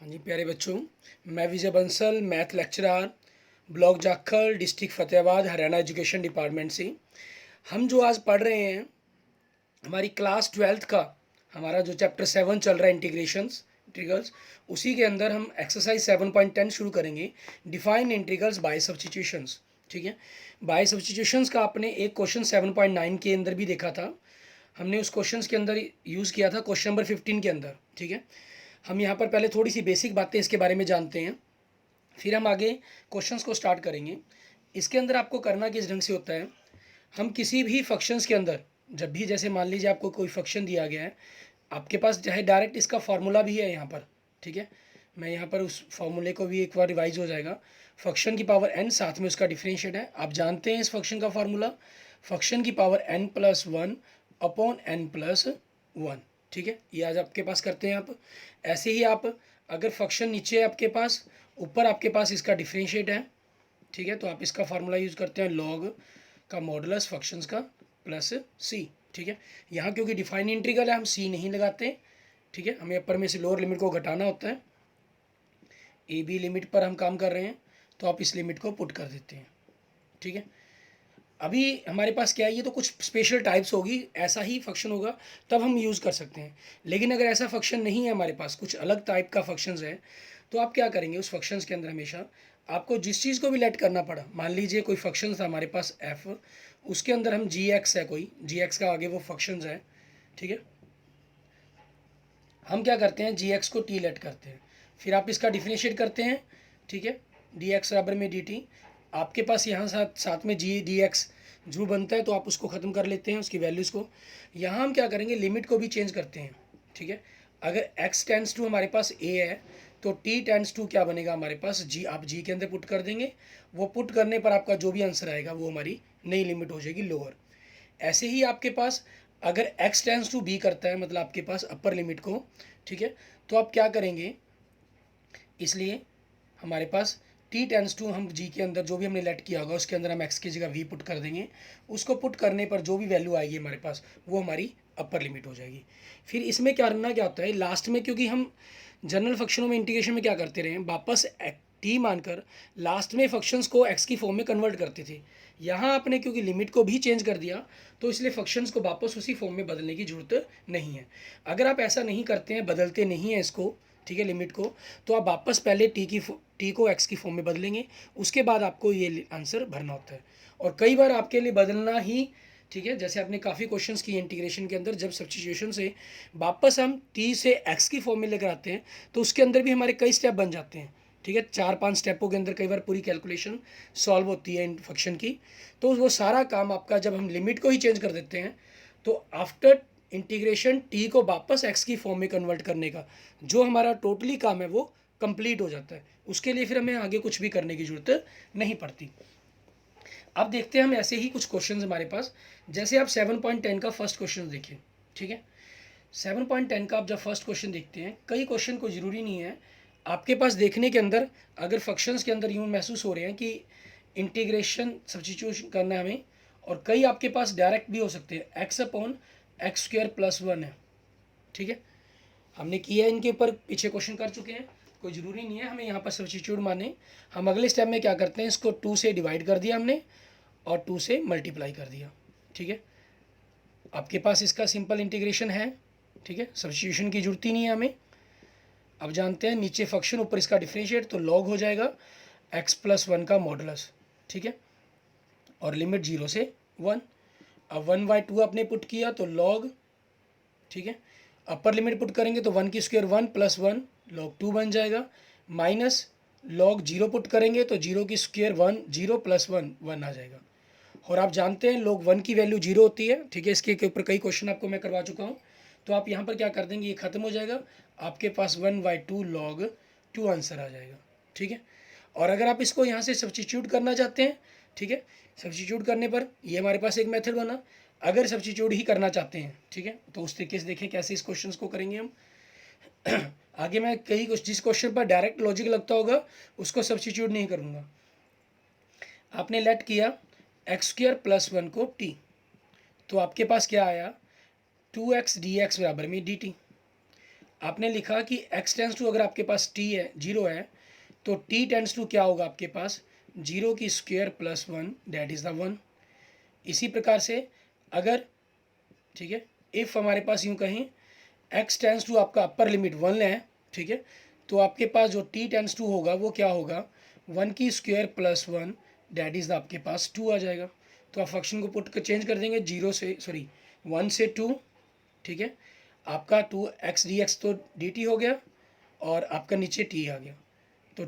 हाँ जी प्यारे बच्चों, मैं Vijay Bansal, math lecturer, block Jakhal, district Fatehabad, Haryana education department से। हम जो आज पढ़ रहे हैं, हमारी क्लास 12th का हमारा जो चैप्टर 7 चल रहा है इंटीग्रेशंस इंटीग्रल्स, उसी के अंदर हम एक्सरसाइज 7.10 शुरू करेंगे, डिफाइन इंटीग्रल्स बाय सब्स्टिट्यूशंस। ठीक है, बाय सब्स्टिट्यूशंस का आपने एक क्वेश्चन 7.9 के अंदर भी देखा था। हमने उस क्वेश्चन के अंदर यूज़ किया था क्वेश्चन नंबर 15 के अंदर। ठीक है, हम यहाँ पर पहले थोड़ी सी बेसिक बातें इसके बारे में जानते हैं, फिर हम आगे क्वेश्चंस को स्टार्ट करेंगे। इसके अंदर आपको करना किस ढंग से होता है, हम किसी भी फंक्शंस के अंदर जब भी, जैसे मान लीजिए आपको कोई फंक्शन दिया गया है, आपके पास चाहे डायरेक्ट इसका फार्मूला भी है यहाँ पर। ठीक है, मैं यहाँ पर उस फार्मूले को भी एक बार रिवाइज हो जाएगा। फंक्शन की पावर n, साथ में उसका डिफरेंशिएट है। आप जानते हैं इस फंक्शन का फार्मूला, फंक्शन की पावर n+1 अपॉन n+1। ठीक है, ये आज आपके पास करते हैं आप। ऐसे ही आप अगर फंक्शन नीचे है आपके पास, ऊपर आपके पास इसका डिफरेंशिएट है। ठीक है, तो आप इसका फार्मूला यूज़ करते हैं लॉग का मॉडुलस फंक्शंस का प्लस सी। ठीक है, यहाँ क्योंकि डिफाइन इंटीग्रल है हम सी नहीं लगाते। ठीक है, हमें अपर में से लोअर लिमिट को घटाना होता है। ए बी लिमिट पर हम काम कर रहे हैं, तो आप इस लिमिट को पुट कर देते हैं। ठीक है, अभी हमारे पास क्या है, ये तो कुछ स्पेशल टाइप्स होगी, ऐसा ही फंक्शन होगा तब हम यूज़ कर सकते हैं। लेकिन अगर ऐसा फंक्शन नहीं है हमारे पास, कुछ अलग टाइप का फंक्शंस है, तो आप क्या करेंगे उस फंक्शंस के अंदर हमेशा आपको जिस चीज़ को भी लेट करना पड़ा, मान लीजिए कोई फंक्शन था हमारे पास एफ, उसके अंदर हम जी एक्स है, कोई जी एक्स का आगे वो फंक्शंस है। ठीक है, हम क्या करते हैं जी एक्स को टी लेट करते हैं, फिर आप इसका डिफरेंशिएट करते हैं। ठीक है, डी एक्स बराबर में डी टी, आपके पास यहाँ साथ साथ में जी डी एक्स जो बनता है, तो आप उसको ख़त्म कर लेते हैं उसकी वैल्यूज़ को। यहाँ हम क्या करेंगे, लिमिट को भी चेंज करते हैं। ठीक है, अगर x टेंस टू हमारे पास a है, तो t टेंस टू क्या बनेगा हमारे पास g, आप g के अंदर पुट कर देंगे। वो पुट करने पर आपका जो भी आंसर आएगा वो हमारी नई लिमिट हो जाएगी लोअर। ऐसे ही आपके पास अगर x टेंस टू b करता है, मतलब आपके पास अपर लिमिट को, ठीक है, तो आप क्या करेंगे, इसलिए हमारे पास t टेंस टू, हम g के अंदर जो भी हमने लेट किया होगा उसके अंदर हम x की जगह v पुट कर देंगे। उसको पुट करने पर जो भी वैल्यू आएगी हमारे पास वो हमारी अपर लिमिट हो जाएगी। फिर इसमें क्या करना, क्या होता है लास्ट में, क्योंकि हम जनरल फंक्शनों में इंटीग्रेशन में क्या करते रहे, वापस टी मानकर लास्ट में फंक्शंस को एक्स की फॉर्म में कन्वर्ट करते थे। यहाँ आपने क्योंकि लिमिट को भी चेंज कर दिया, तो इसलिए फंक्शंस को वापस उसी फॉर्म में बदलने की जरूरत नहीं है। अगर आप ऐसा नहीं करते हैं, बदलते नहीं हैं इसको, ठीक है, लिमिट को, तो आप वापस पहले टी को एक्स की फॉर्म में बदलेंगे, उसके बाद आपको ये आंसर भरना होता है। और कई बार आपके लिए बदलना ही, ठीक है, जैसे आपने काफ़ी क्वेश्चंस किए इंटीग्रेशन के अंदर, जब सब्स्टिट्यूशन से वापस हम टी से एक्स की फॉर्म में लेकर आते हैं, तो उसके अंदर भी हमारे कई स्टेप बन जाते हैं। ठीक है, 4-5 स्टेपों के अंदर कई बार पूरी कैलकुलेशन सॉल्व होती है इन फंक्शन की। तो वो सारा काम आपका, जब हम लिमिट को ही चेंज कर देते हैं, तो आफ्टर इंटीग्रेशन टी को वापस एक्स की फॉर्म में कन्वर्ट करने का जो हमारा टोटली काम है वो कंप्लीट हो जाता है। उसके लिए फिर हमें आगे कुछ भी करने की जरूरत नहीं पड़ती। अब देखते हैं हम ऐसे ही कुछ क्वेश्चंस हमारे पास, जैसे आप 7.10 का फर्स्ट क्वेश्चन देखिए। ठीक है, 7.10 का आप जब फर्स्ट क्वेश्चन देखते हैं, कई क्वेश्चन को ज़रूरी नहीं है आपके पास देखने के अंदर, अगर फंक्शंस के अंदर यूँ महसूस हो रहे हैं कि इंटीग्रेशन सब्स्टिट्यूशन करना है हमें, और कई आपके पास डायरेक्ट भी हो सकते हैं, x/x² + 1 है। ठीक है, हमने किया है, इनके ऊपर पीछे क्वेश्चन कर चुके हैं, कोई ज़रूरी नहीं है हमें यहाँ पर सब्स्टिट्यूट माने। हम अगले स्टेप में क्या करते हैं, इसको 2 से डिवाइड कर दिया हमने और 2 से मल्टीप्लाई कर दिया। ठीक है, आपके पास इसका सिंपल इंटीग्रेशन है। ठीक है, सब्स्टिट्यूशन की जरूरत ही नहीं है हमें। अब जानते हैं नीचे फंक्शन, ऊपर इसका डिफरेंशिएट, तो लॉग हो जाएगा x+1 का मॉडुलस। ठीक है, और लिमिट 0 से 1। अब 1/2 आपने पुट किया तो लॉग, ठीक है, अपर लिमिट पुट करेंगे तो 1 की स्क्वायर 1 + 1 log 2 बन जाएगा, माइनस लॉग 0 पुट करेंगे तो 0 की स्क्वायर 1, 0 + 1 1 आ जाएगा। और आप जानते हैं log 1 की वैल्यू 0 होती है। ठीक है, इसके ऊपर कई क्वेश्चन आपको मैं करवा चुका हूँ। तो आप यहाँ पर क्या कर देंगे, ये खत्म हो जाएगा, आपके पास 1/2 log 2 आंसर आ जाएगा। ठीक है, और अगर आप इसको यहाँ से सब्स्टिट्यूट करना चाहते हैं, ठीक है, सब्स्टिट्यूट करने पर ये हमारे पास एक मेथड बना। अगर सब्स्टिट्यूट ही करना चाहते हैं, ठीक है, तो उस तरीके से देखें कैसे इस क्वेश्चन को करेंगे हम। आगे मैं कई कुछ जिस क्वेश्चन पर डायरेक्ट लॉजिक लगता होगा उसको सब्स्टिट्यूट नहीं करूँगा। आपने लेट किया x² + 1 को t, तो आपके पास क्या आया, 2x dx बराबर में dt। आपने लिखा कि x टेंस टू, अगर आपके पास t है 0 है तो t टेंस टू क्या होगा आपके पास 0 की square plus 1 that is the 1। इसी प्रकार से अगर, ठीक है, इफ़ हमारे पास यूँ कहें x टेंस टू आपका अपर लिमिट 1 है, ठीक है, तो आपके पास जो t टेंस टू होगा वो क्या होगा 1 की स्क्वायर प्लस 1 दैट इज़ आपके पास 2 आ जाएगा। तो आप फंक्शन को पुट कर चेंज कर देंगे 0 से, सॉरी 1 से 2, ठीक है, आपका 2x dx तो dt हो गया और आपका नीचे t आ गया। तो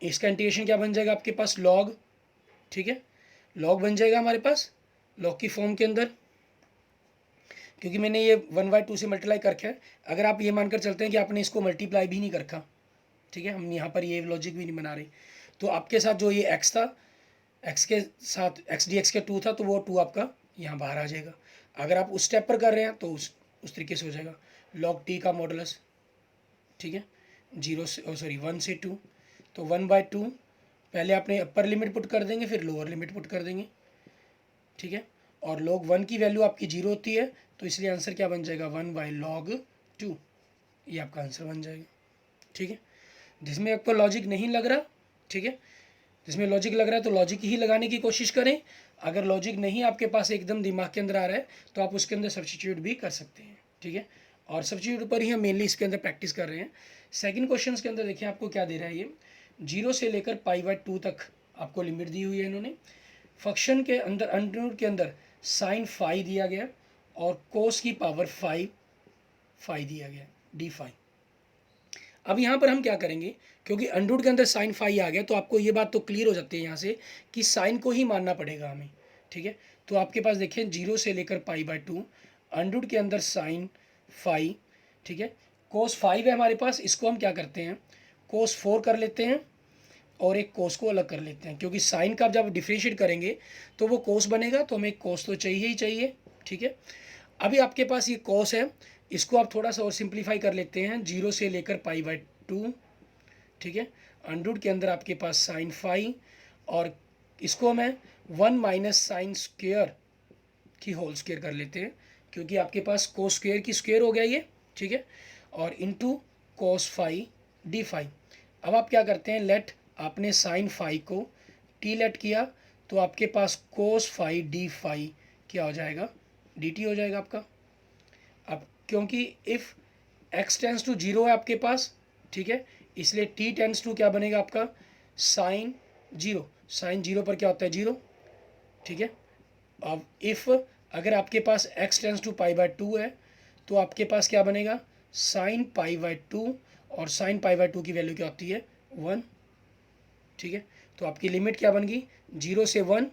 इसका इंटीग्रेशन क्या बन जाएगा आपके पास log, ठीक है, log बन जाएगा हमारे पास log की फॉर्म के अंदर, क्योंकि मैंने ये 1/2 से मल्टीप्लाई कर रखा है। अगर आप ये मानकर चलते हैं कि आपने इसको मल्टीप्लाई भी नहीं कर रखा, ठीक है, हम यहाँ पर ये लॉजिक भी नहीं बना रहे, तो आपके साथ जो ये x था, x के साथ x dx के 2 था, तो वो 2 आपका यहाँ बाहर आ जाएगा। अगर आप उस स्टेप पर कर रहे हैं तो उस तरीके से हो जाएगा log t का मॉडुलस, ठीक है, 0 से, सॉरी 1 से 2, तो 1/2 पहले आपने अपर लिमिट पुट कर देंगे, फिर लोअर लिमिट पुट कर देंगे, ठीक है, और log 1 की वैल्यू आपकी 0 होती है, तो इसलिए आंसर क्या बन जाएगा 1/log 2, ये आपका आंसर बन जाएगा, ठीक है। जिसमें आपको लॉजिक नहीं लग रहा, ठीक है, जिसमें लॉजिक लग रहा है तो लॉजिक ही लगाने की कोशिश करें। अगर लॉजिक नहीं आपके पास एकदम दिमाग के अंदर आ रहा है तो आप उसके अंदर सब्स्टिट्यूट भी कर सकते हैं, ठीक है, और सब्स्टिट्यूट पर ही हम मेनली इसके अंदर प्रैक्टिस कर रहे हैं। सेकंड क्वेश्चन के अंदर देखिए आपको क्या दे रहा है, ये 0 से लेकर π/2 तक आपको लिमिट दी हुई है इन्होंने। फंक्शन के अंदर अंडर के अंदर साइन फाई दिया गया और कोस की पावर फाई दिया गया डी फाई। अब यहाँ पर हम क्या करेंगे, क्योंकि अंडरूट के अंदर साइन फाई आ गया तो आपको ये बात तो क्लियर हो जाती है यहाँ से कि साइन को ही मानना पड़ेगा हमें, ठीक है। तो आपके पास देखिए 0 से लेकर π/2 अंडरूट के अंदर साइन फाई, ठीक है, कोस 5 है हमारे पास, इसको हम क्या करते हैं कोस 4 कर लेते हैं और एक कोस को अलग कर लेते हैं, क्योंकि साइन का जब डिफ्रेंशिएट करेंगे तो वो कोस बनेगा, तो हमें कोस तो चाहिए ही चाहिए, ठीक है। अभी आपके पास ये कोस है, इसको आप थोड़ा सा और सिंप्लीफाई कर लेते हैं 0 से लेकर π/2, ठीक है, अंडरूट के अंदर आपके पास साइन फाई और इसको मैं 1 माइनस साइन स्क्वेयर की होल स्क्वेयर कर लेते हैं, क्योंकि आपके पास कोस स्क्वेयर की स्क्वेयर हो गया ये, ठीक है, और into cos phi d phi. अब आप क्या करते हैं, लेट आपने साइन फाई को टी लेट किया तो आपके पास कोस फाई डी फाई क्या हो जाएगा डी टी हो जाएगा आपका। अब क्योंकि इफ़ x टेंस टू 0 है आपके पास, ठीक है, इसलिए t टेंस टू क्या बनेगा आपका साइन 0, साइन 0 पर क्या होता है 0, ठीक है। अब इफ़ अगर आपके पास x टेंस टू π/2 है तो आपके पास क्या बनेगा साइन π/2 और साइन π/2 की वैल्यू क्या होती है 1, ठीक है। तो आपकी लिमिट क्या बन गई 0 से 1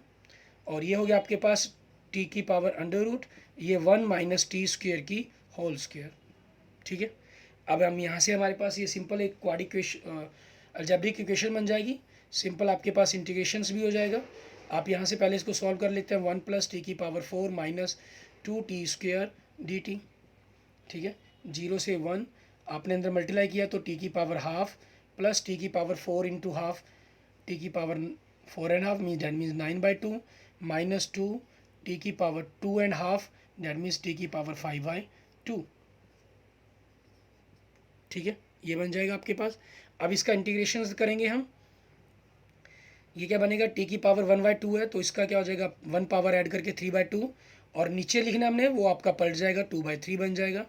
और ये हो गया आपके पास t की पावर अंडर रूट ये 1 माइनस टी स्क्वेयर की होल स्क्वेयर, ठीक है। अब हम यहाँ से हमारे पास ये सिंपल एक क्वाड्रिक अलजेब्रिक इक्वेशन बन जाएगी, सिंपल आपके पास इंटीग्रेशंस भी हो जाएगा। आप यहाँ से पहले इसको सॉल्व कर लेते हैं 1 प्लस टी की power 4 minus 2t square D T, ठीक है, 0 से 1 आपने अंदर मल्टीप्लाई किया तो t की पावर हाफ प्लस टी की पावर 4 इंटू हाफ टी की power 4.5 mean that means 9/2 minus 2 T की पावर 2.5 दैट मीन्स टी की पावर 5/2, ठीक है, ये बन जाएगा आपके पास। अब इसका इंटीग्रेशन करेंगे हम, ये क्या बनेगा टी की पावर 1/2 है तो इसका क्या हो जाएगा 1 पावर ऐड करके 3/2 और नीचे लिखना हमने वो आपका पलट जाएगा 2/3 बन जाएगा,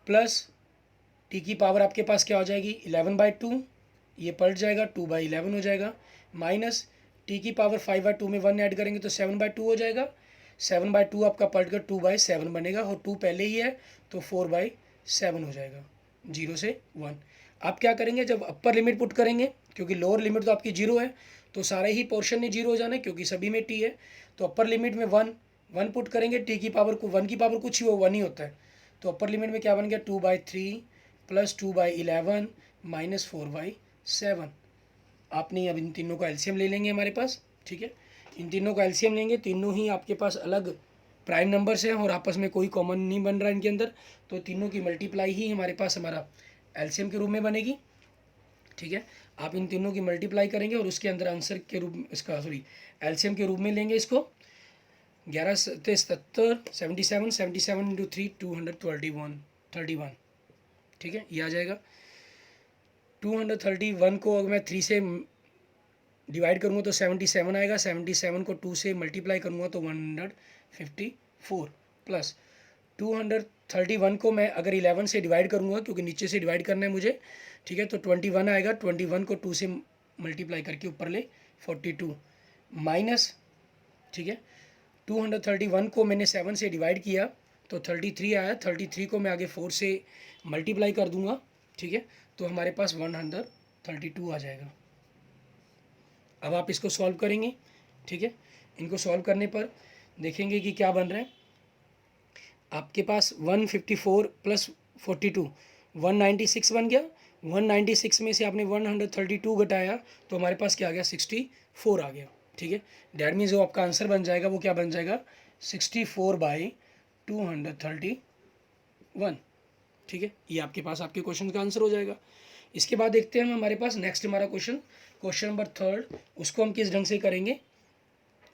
प्लस टी की पावर आपके पास क्या हो जाएगी 11/2, ये पलट जाएगा 2/11 हो जाएगा, माइनस टी की पावर 5/2 में 1 ऐड करेंगे तो 7/2 हो जाएगा, 7/2 आपका पलट कर 2/7 बनेगा और 2 पहले ही है तो 4/7 हो जाएगा 0 से 1। आप क्या करेंगे जब अपर लिमिट पुट करेंगे, क्योंकि लोअर लिमिट तो आपकी 0 है तो सारे ही पोर्शन में 0 हो जाना है क्योंकि सभी में टी है, तो अपर लिमिट में 1 पुट करेंगे, टी की पावर को 1 की पावर कुछ ही वो 1 ही होता है, तो अपर लिमिट में क्या बन गया 2/3 प्लस 2/11 माइनस 4/7। आपने अब इन तीनों का एलसीएम ले लेंगे हमारे पास, ठीक है, इन तीनों का एलसीएम लेंगे, तीनों ही आपके पास अलग प्राइम नंबर्स हैं और आपस में कोई कॉमन नहीं बन रहा है इनके अंदर, तो तीनों की मल्टीप्लाई ही हमारे पास हमारा एलसीएम के रूप में बनेगी, ठीक है। आप इन तीनों की मल्टीप्लाई करेंगे और उसके अंदर आंसर के रूप में इसका एलसीएम के रूप में लेंगे इसको 11 से 77 77 इंटू 3 231 31, ठीक है, ये आ जाएगा। 231 को अगर मैं 3 से डिवाइड करूँगा तो 77 आएगा, 77 को 2 से मल्टीप्लाई करूँगा तो 154 प्लस 231 को मैं अगर 11 से डिवाइड करूँगा, क्योंकि नीचे से डिवाइड करना है मुझे, ठीक है, तो 21 आएगा। 21 को 2 से मल्टीप्लाई करके ऊपर ले 42 माइनस, ठीक है, 231 को मैंने 7 से डिवाइड किया तो 33 आया। 33 को मैं आगे 4 से मल्टीप्लाई कर दूंगा, ठीक है, तो हमारे पास 132 आ जाएगा। अब आप इसको सॉल्व करेंगे, ठीक है, इनको सॉल्व करने पर देखेंगे कि क्या बन रहा है। आपके पास 154 प्लस 42 196 बन गया। 196 में से आपने 132 घटाया तो हमारे पास क्या आ गया, 64 आ गया, ठीक है। डैट मीन्स जो आपका आंसर बन जाएगा वो क्या बन जाएगा, 64/231, ठीक है। ये आपके पास आपके क्वेश्चन का आंसर हो जाएगा। इसके बाद देखते हैं हम हमारे पास नेक्स्ट हमारा क्वेश्चन नंबर 3, उसको हम किस ढंग से करेंगे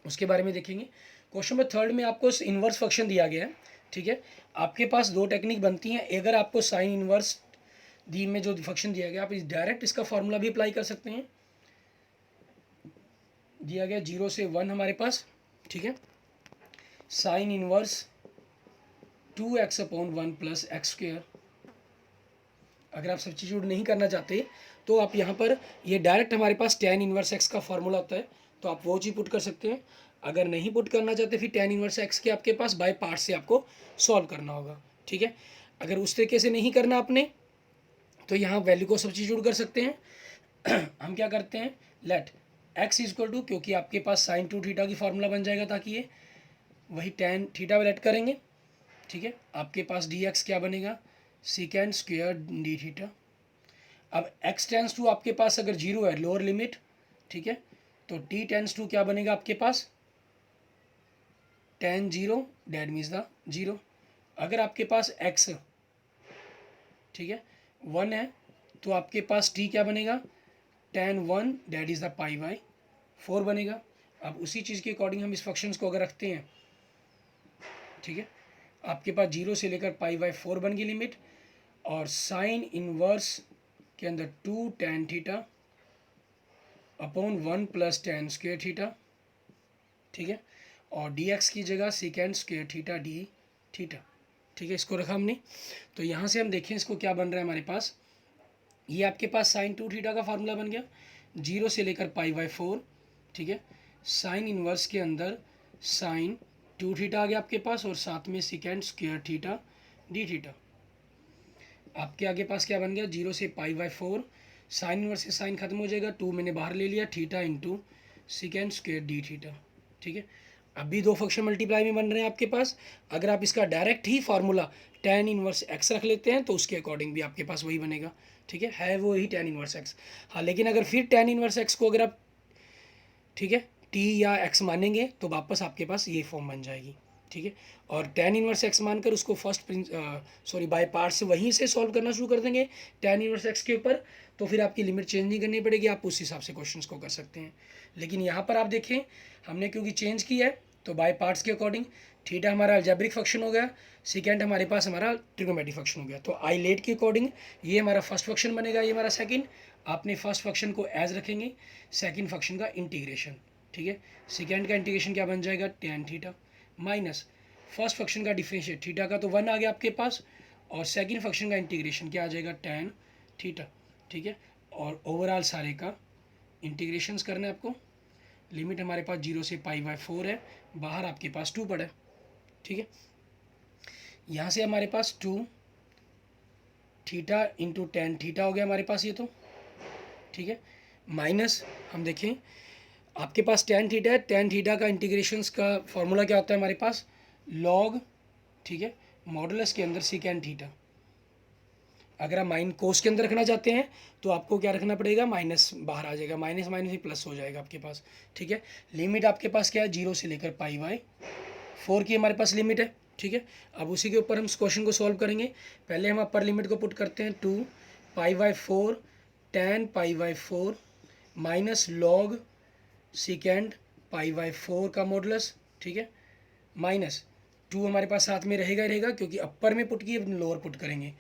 उसके बारे में देखेंगे। क्वेश्चन नंबर 3 में आपको इन्वर्स फंक्शन दिया गया है, ठीक है। आपके पास दो टेक्निक बनती हैं। अगर आपको साइन इन्वर्स दी में जो फंक्शन दिया गया, आप इस डायरेक्ट इसका फॉर्मूला भी अप्लाई कर सकते हैं। दिया गया 0 से 1 हमारे पास, ठीक है, sign inverse 2x/1 plus x square. अगर आप सब्स्टिट्यूट नहीं करना चाहते तो आप यहाँ पर ये डायरेक्ट हमारे पास tan इन्वर्स x का फॉर्मूला होता है, तो आप वो चीज़ पुट कर सकते हैं। अगर नहीं पुट करना चाहते फिर tan इन्वर्स x के आपके पास बाय पार्ट से आपको सॉल्व करना होगा, ठीक है। अगर उस तरीके से नहीं करना आपने तो यहाँ वैल्यू को सब्स्टिट्यूट कर सकते हैं। हम क्या करते हैं, लेट x इक्वल टू, क्योंकि आपके पास साइन 2 थीटा की फार्मूला बन जाएगा, ताकि ये वही tan थीटा लेट करेंगे, ठीक है। आपके पास dx क्या बनेगा, सेकेंड स्क्वेयर डी थीटा। अब x टेंस टू आपके पास अगर 0 है, लोअर लिमिट, ठीक है, तो t टेंस टू क्या बनेगा आपके पास, tan 0, डेट मीन्स द 0। अगर आपके पास x, ठीक है, 1 है तो आपके पास t क्या बनेगा, tan 1, डेट इज़ द π/4 बनेगा। अब उसी चीज़ के अकॉर्डिंग हम इस फंक्शंस को अगर रखते हैं, ठीक है, आपके पास 0 से लेकर π/4 बन गई लिमिट, और साइन इनवर्स के अंदर 2 tan theta upon 1 plus tan square theta, ठीक है, और dx की जगह second square theta D theta, ठीक है, इसको रखा हमने। तो यहाँ से हम देखें इसको क्या बन रहा है हमारे पास, ये आपके पास साइन 2 थीटा का फार्मूला बन गया 0 से लेकर π/4, ठीक है, साइन इनवर्स के अंदर साइन 2 थीटा आ गया आपके पास, और साथ में second square theta D theta. आपके आगे पास क्या बन गया, 0 से π/4, साइन इनवर्स से साइन खत्म हो जाएगा, 2 मैंने बाहर ले लिया, theta into second square D theta, ठीक है। अभी दो फंक्शन मल्टीप्लाई में बन रहे हैं आपके पास। अगर आप इसका डायरेक्ट ही फार्मूला tan इनवर्स x रख लेते हैं तो उसके अकॉर्डिंग भी आपके पास वही बनेगा, ठीक है वो ही tan इनवर्स x। हाँ, लेकिन अगर फिर tan इनवर्स x को अगर आप, ठीक है, t या x मानेंगे तो वापस आपके पास ये फॉर्म बन जाएगी, ठीक है। और tan इनवर्स x मानकर उसको बाय पार्ट से वहीं से सॉल्व करना शुरू कर देंगे tan इनवर्स x के ऊपर, तो फिर आपकी लिमिट चेंज नहीं करनी पड़ेगी, आप उस हिसाब से क्वेश्चंस को कर सकते हैं। लेकिन यहाँ पर आप देखें हमने क्योंकि चेंज किया है तो बाय पार्ट्स के अकॉर्डिंग थीटा हमारा अलजेब्रिक फंक्शन हो गया, सेकेंड हमारे पास हमारा ट्रिग्नोमेट्रिक फंक्शन हो गया। तो आई लेट के अकॉर्डिंग ये हमारा फर्स्ट फंक्शन बनेगा, ये हमारा सेकंड। आपने फर्स्ट फंक्शन को एज रखेंगे, सेकंड फंक्शन का इंटीग्रेशन, ठीक है। सेकंड का इंटीग्रेशन क्या बन जाएगा, tan theta minus first function का डिफरेंशिएट, थीटा का तो 1 आ गया आपके पास, और सेकंड फंक्शन का इंटीग्रेशन क्या आ जाएगा, tan थीटा, ठीक है। और ओवरऑल सारे का इंटीग्रेशंस करना है आपको। लिमिट हमारे पास 0 से π/4 है, बाहर आपके पास 2 पड़ा है, ठीक है। यहाँ से हमारे पास 2 थीटा इंटू tan थीटा हो गया हमारे पास ये तो, ठीक है, माइनस हम देखें आपके पास tan थीटा है, tan थीटा का इंटीग्रेशंस का फॉर्मूला क्या होता है हमारे पास, लॉग, ठीक है, मॉडुलस के अंदर सेकेंड थीटा। अगर आप माइन कोस के अंदर रखना चाहते हैं तो आपको क्या रखना पड़ेगा, माइनस बाहर आ जाएगा, माइनस माइनस ही प्लस हो जाएगा आपके पास, ठीक है। लिमिट आपके पास क्या है, 0 से लेकर π/4 की हमारे पास लिमिट है, ठीक है। अब उसी के ऊपर हम इस क्वेश्चन को सॉल्व करेंगे। पहले हम अपर लिमिट को पुट करते हैं, 2 π/4 tan π/4 माइनस लॉग सेकेंड π/4 का मॉडुलस, ठीक है, माइनस 2 हमारे पास साथ में रहेगा ही रहेगा, क्योंकि अपर में पुट किए लोअर पुट करेंगे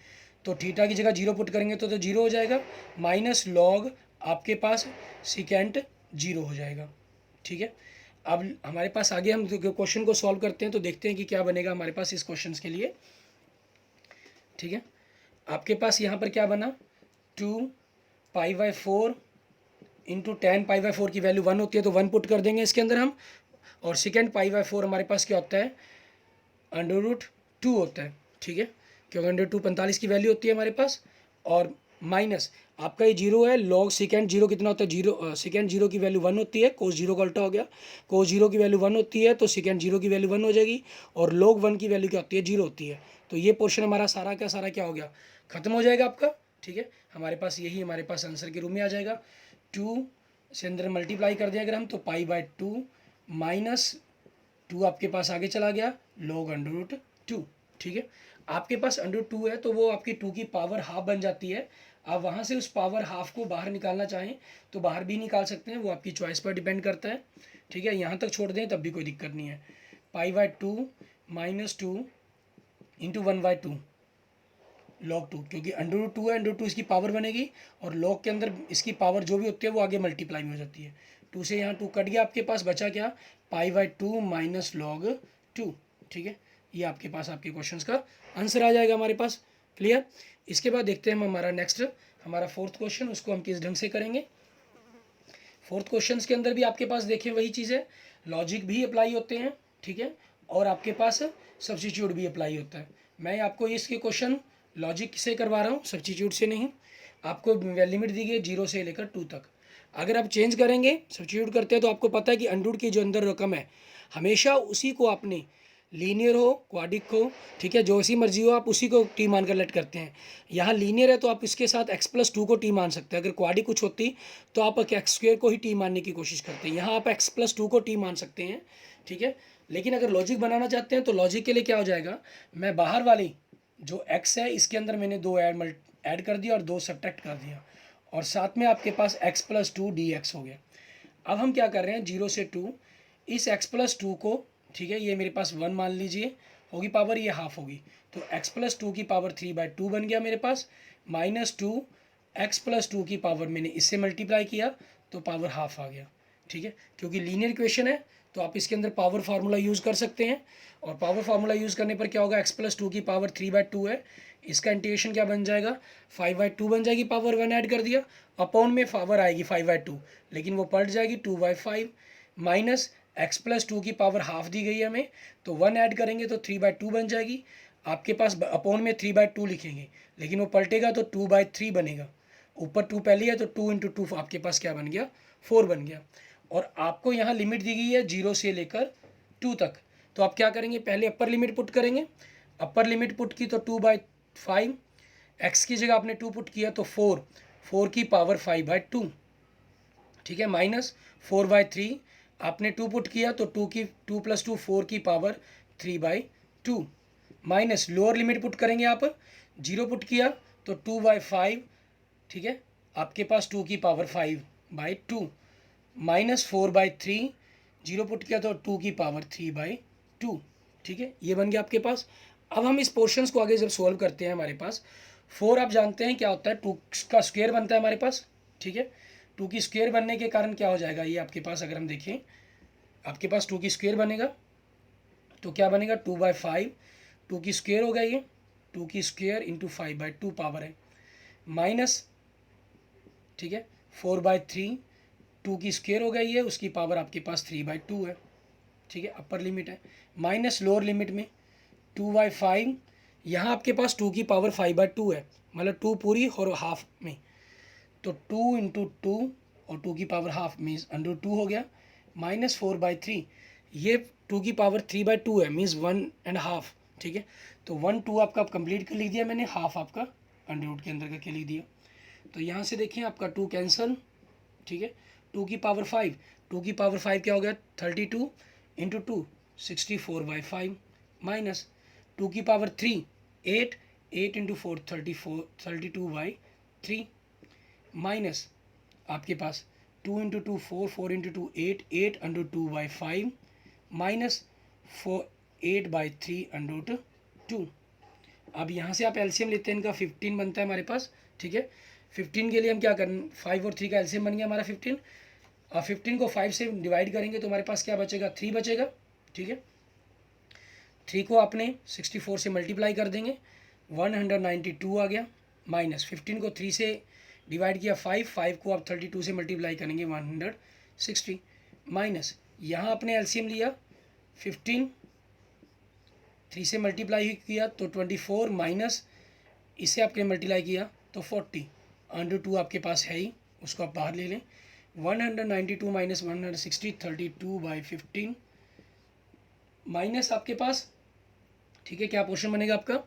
तो थीटा की जगह 0 पुट करेंगे तो 0 हो जाएगा, माइनस लॉग आपके पास सिकेंट 0 हो जाएगा। ठीक है, अब हमारे पास आगे हम क्वेश्चन को सॉल्व करते हैं तो देखते हैं कि क्या बनेगा हमारे पास इस क्वेश्चन के लिए। ठीक है, आपके पास यहाँ पर क्या बना, 2π/4 इंटू 10π/4 की वैल्यू 1 होती है तो 1 पुट कर देंगे इसके अंदर हम, और सेकेंड π/4 हमारे पास क्या होता है, √2 होता है। ठीक है, क्योंकि √2 45 की वैल्यू होती है हमारे पास, और माइनस आपका ये 0 है, लॉग सेकेंड 0 कितना होता है, 0 सेकेंड 0 की वैल्यू 1 होती है, कोस 0 का उल्टा हो गया, कोस 0 की वैल्यू 1 होती है तो सेकेंड 0 की वैल्यू 1 हो जाएगी, और लॉग 1 की वैल्यू क्या होती है, 0 होती है। तो ये पोर्शन हमारा सारा का सारा क्या हो गया, खत्म हो जाएगा आपका। ठीक है, हमारे पास यही हमारे पास आंसर के रूम में आ जाएगा। 2 से अंदर मल्टीप्लाई कर दें अगर हम, तो π/2 माइनस 2 आपके पास आगे चला गया, log √2। ठीक है, आपके पास √2 है तो वो आपकी 2 की पावर हाफ बन जाती है। आप वहाँ से उस पावर हाफ को बाहर निकालना चाहें तो बाहर भी निकाल सकते हैं, वो आपकी चॉइस पर डिपेंड करता है। ठीक है, यहाँ तक छोड़ दें तब भी कोई दिक्कत नहीं है। π/2 -2 इंटू 1/2 log 2, क्योंकि √2 है, √2 इसकी पावर बनेगी, और log के अंदर इसकी पावर जो भी होती है वो आगे मल्टीप्लाई में हो जाती है। 2 से यहाँ 2 कट गया, आपके पास बचा क्या, π/2 माइनस log 2। ठीक है, ये आपके पास आपके क्वेश्चंस का आंसर आ जाएगा हमारे पास। क्लियर, इसके बाद देखते हैं हम हमारा नेक्स्ट, हमारा फोर्थ क्वेश्चन, उसको हम किस ढंग से करेंगे। फोर्थ क्वेश्चन के अंदर भी आपके पास देखें वही चीज़ है, लॉजिक भी अप्लाई होते हैं। ठीक है, और आपके पास सब्स्टिट्यूट भी अप्लाई होता है। मैं आपको इसके क्वेश्चन लॉजिक से करवा रहा हूँ, सब्स्टिट्यूट से नहीं। आपको लिमिट दी गई 0 से लेकर 2 तक। अगर आप चेंज करेंगे, सब्स्टिट्यूट करते हैं, तो आपको पता है कि अंडर की जो अंदर रकम है हमेशा उसी को आपने, लीनियर हो क्वाडिक हो, ठीक है, जो सी मर्जी हो, आप उसी को टी मानकर लेट करते हैं। यहाँ लीनियर है तो आप इसके साथ x+2 को टी मान सकते हैं। अगर क्वाडिक कुछ होती तो आप x² को ही टी मानने की कोशिश करते हैं। यहाँ आप x+2 को टी मान सकते हैं। ठीक है, लेकिन अगर लॉजिक बनाना चाहते हैं तो लॉजिक के लिए क्या हो जाएगा, मैं बाहर वाली जो x है इसके अंदर मैंने 2 ऐड कर दिया और 2 सब्ट्रैक्ट कर दिया, और साथ में आपके पास x+2 dx हो गया। अब हम क्या कर रहे हैं, 0 से 2, इस x+2 को, ठीक है, ये मेरे पास 1 मान लीजिए होगी पावर, ये हाफ होगी, तो x+2 की पावर 3/2 बन गया मेरे पास, -2 x+2 की पावर मैंने इससे मल्टीप्लाई किया तो पावर हाफ आ गया। ठीक है, क्योंकि लीनियर इक्वेशन है तो आप इसके अंदर पावर फार्मूला यूज़ कर सकते हैं, और पावर फार्मूला यूज़ करने पर क्या होगा, x+2 की पावर 3/2 है, इसका इंटीग्रेशन क्या बन जाएगा, 5/2 बन जाएगी, पावर 1 ऐड कर दिया, अपॉन में पावर आएगी 5/2, लेकिन वो पलट जाएगी 2/5, माइनस x+2 की पावर हाफ दी गई है हमें, तो 1 ऐड करेंगे तो 3/2 बन जाएगी। आपके पास अपॉन में 3/2 लिखेंगे, लेकिन वो पलटेगा तो 2/3 बनेगा, ऊपर 2 पहले है तो 2 × 2 आपके पास क्या बन गया, 4 बन गया। और आपको यहाँ लिमिट दी गई है 0 से लेकर 2 तक, तो आप क्या करेंगे, पहले अपर लिमिट पुट करेंगे। अपर लिमिट पुट की तो 2/5, x की जगह आपने 2 पुट किया तो 4 की पावर 5/2। ठीक है, माइनस 4/3 आपने 2 पुट किया तो 2 + 2 4 की power 3/2, minus lower limit put करेंगे आप, 0 पुट किया तो 2/5। ठीक है, आपके पास 2 की पावर 5/2, माइनस 4/3, 0 पुट किया तो 2 की पावर 3/2। ठीक है, ये बन गया आपके पास। अब हम इस पोर्शंस को आगे जब सोल्व करते हैं, हमारे पास 4 आप जानते हैं क्या होता है, 2 का स्क्वायर बनता है हमारे पास। ठीक है, 2 की स्क्वायर बनने के कारण क्या हो जाएगा, ये आपके पास अगर हम देखें, आपके पास 2 की स्क्वायर बनेगा तो क्या बनेगा, 2/5, 2 की स्क्वायर होगा ये, 2 की स्क्वायर इंटू 5/2 पावर है, माइनस, ठीक है, 4/3, 2 की स्क्वायर हो गई है, उसकी पावर आपके पास 3/2 है। ठीक है, अपर लिमिट है, माइनस लोअर लिमिट में 2/5, यहाँ आपके पास 2 की पावर 5/2 है, मतलब 2 पूरी और हाफ में, तो 2 × 2 और 2 की पावर हाफ मीन्स √2 हो गया, माइनस 4/3, ये 2 की पावर 3/2 है, मीन्स 1.5। ठीक है, तो 1 2 आपका कंप्लीट कर लिख दिया मैंने, हाफ आपका √ के अंदर करके लिख दिया। तो यहाँ से देखें आपका 2 कैंसल। ठीक है, 2 की पावर 5, 2 की पावर 5 क्या हो गया, 32 × 2 64/5, माइनस 2 की पावर 3 8 8 × 4 32/3, माइनस आपके पास 2 × 2 4 4 × 2 8 8 × 2/5, माइनस 4 8/3 √2। अब यहाँ से आप एलसीएम लेते हैं, इनका 15 बनता है हमारे पास, ठीक है। 15 के लिए हम क्या करें, 5 और 3 का एलसीएम बन गया हमारा 15। अब 15 को 5 से डिवाइड करेंगे तो हमारे पास क्या बचेगा, 3 बचेगा, ठीक है। 3 को आपने 64 से मल्टीप्लाई कर देंगे, 192 आ गया, माइनस 15 को 3 से डिवाइड किया 5 को आप 32 से मल्टीप्लाई करेंगे 160, माइनस यहाँ आपने एलसीएम लिया 15, 3 से मल्टीप्लाई किया तो 24, माइनस इसे आपने मल्टीप्लाई किया तो 40, √2 आपके पास है ही, उसको आप बाहर ले लें। 192 माइनस 160, 32/15, माइनस आपके पास, ठीक है, क्या पोर्शन बनेगा आपका,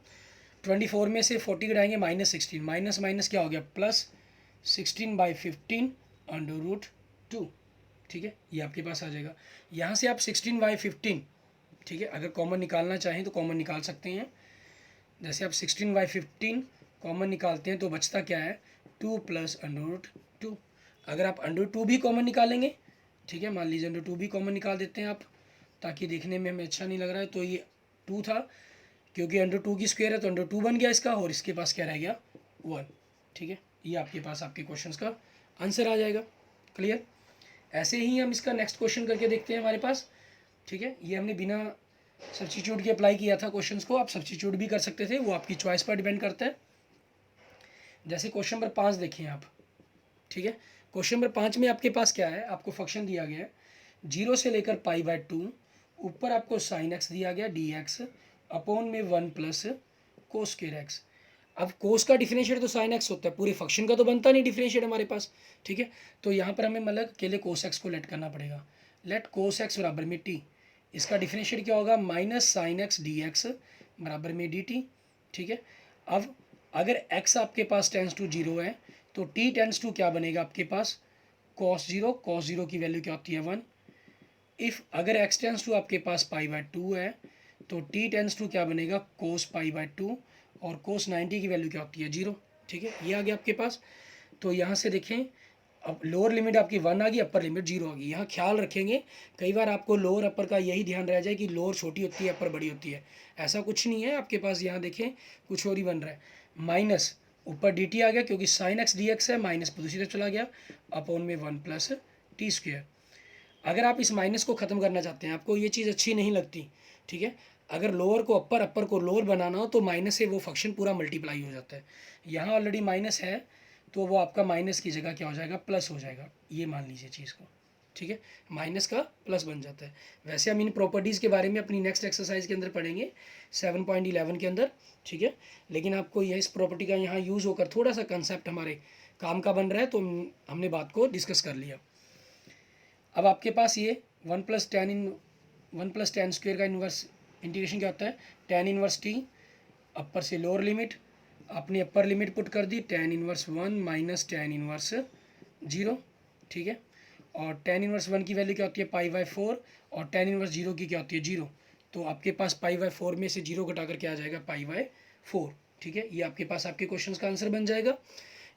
24 में से 40 घटाएंगे -16, माइनस माइनस क्या हो गया प्लस 16/15 √2, ठीक है, ये आपके पास आ जाएगा। यहाँ से आप 16/15, ठीक है, अगर कॉमन निकालना चाहें तो कॉमन निकाल सकते हैं। जैसे आप 16/15 कॉमन निकालते हैं तो बचता क्या है, 2 + √2। अगर आप √2 भी कॉमन निकालेंगे, ठीक है, मान लीजिए √2 भी कॉमन निकाल देते हैं आप, ताकि देखने में हमें अच्छा नहीं लग रहा है, तो ये 2 था, क्योंकि √2 की स्क्वायर है तो √2 बन गया इसका, और इसके पास क्या रह गया 1, ठीक है। ये आपके पास आपके क्वेश्चंस का आंसर आ जाएगा। क्लियर। ऐसे ही हम इसका नेक्स्ट क्वेश्चन करके देखते हैं हमारे पास, ठीक है। ये हमने बिना सब्स्टिट्यूट के अप्लाई किया था क्वेश्चंस को, आप सब्स्टिट्यूट भी कर सकते थे, वो आपकी चॉइस पर डिपेंड करता है। जैसे क्वेश्चन नंबर 5 देखें आप, ठीक है। क्वेश्चन नंबर 5 में आपके पास क्या है, आपको फंक्शन दिया गया है 0 से लेकर π/2, ऊपर आपको sin x दिया गया dx अपॉन में 1 + cos स्क्वायर x। अब कोस का डिफरेंशिएट तो sin x होता है, पूरे फंक्शन का तो बनता नहीं डिफरेंशिएट हमारे पास, ठीक है। तो यहाँ पर हमें मतलब अकेले कोस x को लेट करना पड़ेगा। लेट कोस x बराबर में t, इसका डिफरेंशिएट क्या होगा, -sin x dx बराबर में dt, ठीक है। अब अगर x आपके पास टेंस टू 0 है तो t टेंस टू क्या बनेगा आपके पास, cos 0, cos 0 की वैल्यू क्या होती है 1। इफ़ अगर x टेंस टू आपके पास π/2 है तो t टेंस टू क्या बनेगा, cos π/2, और cos 90 की वैल्यू क्या होती है 0, ठीक है। ये आ गया आपके पास। तो यहाँ से देखें, अब लोअर लिमिट आपकी 1 आ गई, अपर लिमिट 0 आ गई। यहाँ ख्याल रखेंगे, कई बार आपको लोअर अपर का यही ध्यान रह जाए कि लोअर छोटी होती है अपर बड़ी होती है, ऐसा कुछ नहीं है आपके पास। यहाँ देखें कुछ और ही बन रहा है, माइनस ऊपर dt आ गया क्योंकि sin x dx है, माइनस दूसरी तरफ चला गया अपॉन में 1 + t²। अगर आप इस माइनस को ख़त्म करना चाहते हैं, आपको ये चीज़ अच्छी नहीं लगती, ठीक है, अगर लोअर को अपर, अपर को लोअर बनाना हो तो माइनस से वो फंक्शन पूरा मल्टीप्लाई हो जाता है। यहाँ ऑलरेडी माइनस है तो वो आपका माइनस की जगह क्या हो जाएगा, प्लस हो जाएगा, ये मान लीजिए चीज़ को, ठीक है, माइनस का प्लस बन जाता है। वैसे हम इन प्रॉपर्टीज़ के बारे में अपनी नेक्स्ट एक्सरसाइज के अंदर पढ़ेंगे 7.11 के अंदर, ठीक है। लेकिन आपको यह इस प्रॉपर्टी का यहाँ यूज़ होकर थोड़ा सा कंसेप्ट हमारे काम का बन रहा है, तो हमने बात को डिस्कस कर लिया। अब आपके पास ये 1 + tan स्क्वायर का इन्वर्स इंटीग्रेशन क्या होता है, tan इनवर्स t, अपर से लोअर लिमिट, आपने अपर लिमिट पुट कर दी tan inverse 1 minus tan inverse 0, ठीक है। और tan इनवर्स 1 की वैल्यू क्या होती है π/4, और tan इनवर्स 0 की क्या होती है 0। तो आपके पास π/4 में से 0 घटाकर क्या आ जाएगा π/4, ठीक है। ये आपके पास आपके क्वेश्चन का आंसर बन जाएगा।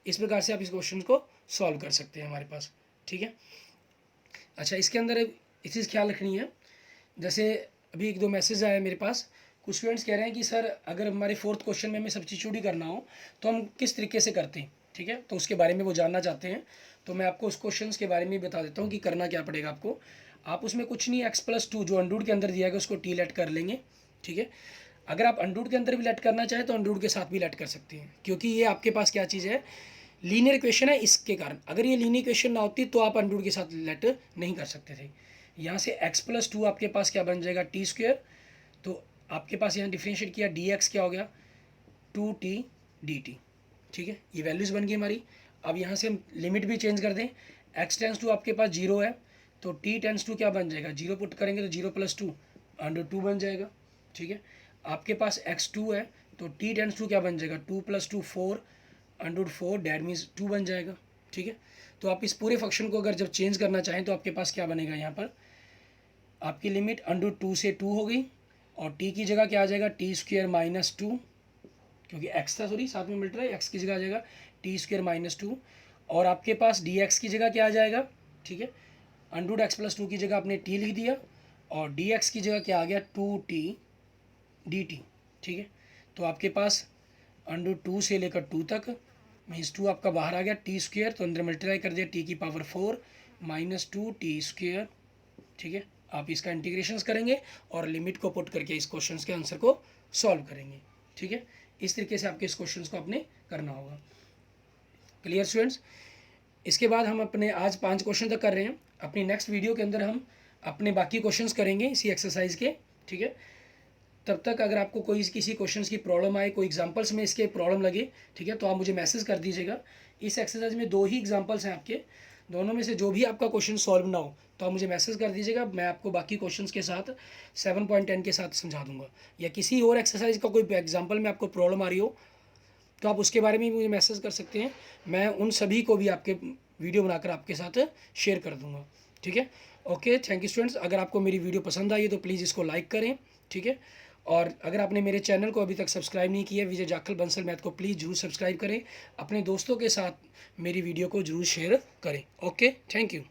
इस प्रकार से आप इस क्वेश्चन को सॉल्व कर सकते हैं हमारे पास, ठीक है। अच्छा, इसके अंदर एक चीज़ ख्याल रखनी है, जैसे अभी 1-2 मैसेज आया मेरे पास, कुछ स्टूडेंट्स कह रहे हैं कि सर अगर हमारे 4th क्वेश्चन में हमें सब्स्टिट्यूट ही करना हो तो हम किस तरीके से करते हैं, ठीक है। तो उसके बारे में वो जानना चाहते हैं, तो मैं आपको उस क्वेश्चन के बारे में बता देता हूँ कि करना क्या पड़ेगा आपको। आप उसमें कुछ नहीं, x+2 जो अंडरूट के अंदर दिया गया उसको टी लेट कर लेंगे, ठीक है। अगर आप अंडरूट के अंदर भी लेट करना चाहें तो अंडरूट के साथ भी लेट कर सकते हैं, क्योंकि ये आपके पास क्या चीज़ है, लीनियर इक्वेशन है, इसके कारण। अगर ये लीनियर इक्वेशन ना होती तो आप अंडरूट के साथ लेट नहीं कर सकते थे। यहाँ से x+2 आपके पास क्या बन जाएगा t², तो आपके पास यहाँ डिफरेंशिएट किया dx क्या हो गया 2t dt, ठीक है। ये वैल्यूज़ बन गई हमारी। अब यहाँ से हम लिमिट भी चेंज कर दें, x टेंस टू आपके पास 0 है तो t टेंस टू क्या बन जाएगा, 0 पुट करेंगे तो 0 + 2 √2 बन जाएगा, ठीक है। आपके पास x2 है तो t टेंस टू क्या बन जाएगा 2 + 2 4 √4, डैट मीन्स 2 बन जाएगा, ठीक है। तो आप इस पूरे फंक्शन को अगर जब चेंज करना चाहें तो आपके पास क्या बनेगा, यहाँ पर आपकी लिमिट √2 से 2 हो गई, और t की जगह क्या आ जाएगा t² - 2, क्योंकि x था, सॉरी साथ में मिल रहा है, x की जगह आ जाएगा t² - 2, और आपके पास dx की जगह क्या आ जाएगा, ठीक है, √x+2 की जगह आपने t लिख दिया, और dx की जगह क्या आ गया 2t dt, ठीक है। तो आपके पास √2 से लेकर 2 तक मीन्स 2 आपका बाहर आ गया, टी स्क्वेयर तो अंदर मल्टीप्लाई कर दिया, टी की पावर 4 -2 टी स्क्वेयर। ठीक है, आप इसका इंटीग्रेशंस करेंगे और लिमिट को पुट करके इस क्वेश्चन के आंसर को सॉल्व करेंगे। ठीक है, इस तरीके से आपके इस क्वेश्चन को आपने करना होगा। Clear students? इसके बाद हम अपने आज 5 क्वेश्चन तक कर रहे हैं। अपनी नेक्स्ट वीडियो के अंदर हम अपने बाकी क्वेश्चंस करेंगे इसी एक्सरसाइज के। ठीक है, तब तक अगर आपको कोई किसी क्वेश्चंस की प्रॉब्लम आए, कोई एग्जांपल्स में इसके प्रॉब्लम लगे, ठीक है, तो आप मुझे मैसेज कर दीजिएगा। इस एक्सरसाइज में 2 ही एग्जांपल्स हैं आपके, दोनों में से जो भी आपका क्वेश्चन सॉल्व ना हो तो आप मुझे मैसेज कर दीजिएगा, मैं आपको बाकी क्वेश्चंस के साथ 7.10 के साथ समझा दूंगा। या किसी और एक्सरसाइज का कोई एग्जाम्पल में आपको प्रॉब्लम आ रही हो तो आप उसके बारे में भी मुझे मैसेज कर सकते हैं, मैं उन सभी को भी आपके वीडियो बनाकर आपके साथ शेयर कर दूंगा। ठीक है, ओके, थैंक यू स्टूडेंट्स। अगर आपको मेरी वीडियो पसंद आई है तो प्लीज़ इसको लाइक करें। ठीक है, और अगर आपने मेरे चैनल को अभी तक सब्सक्राइब नहीं किया विजय जाखल बंसल मैथ को, प्लीज़ जरूर सब्सक्राइब करें, अपने दोस्तों के साथ मेरी वीडियो को जरूर शेयर करें। Okay, thank you.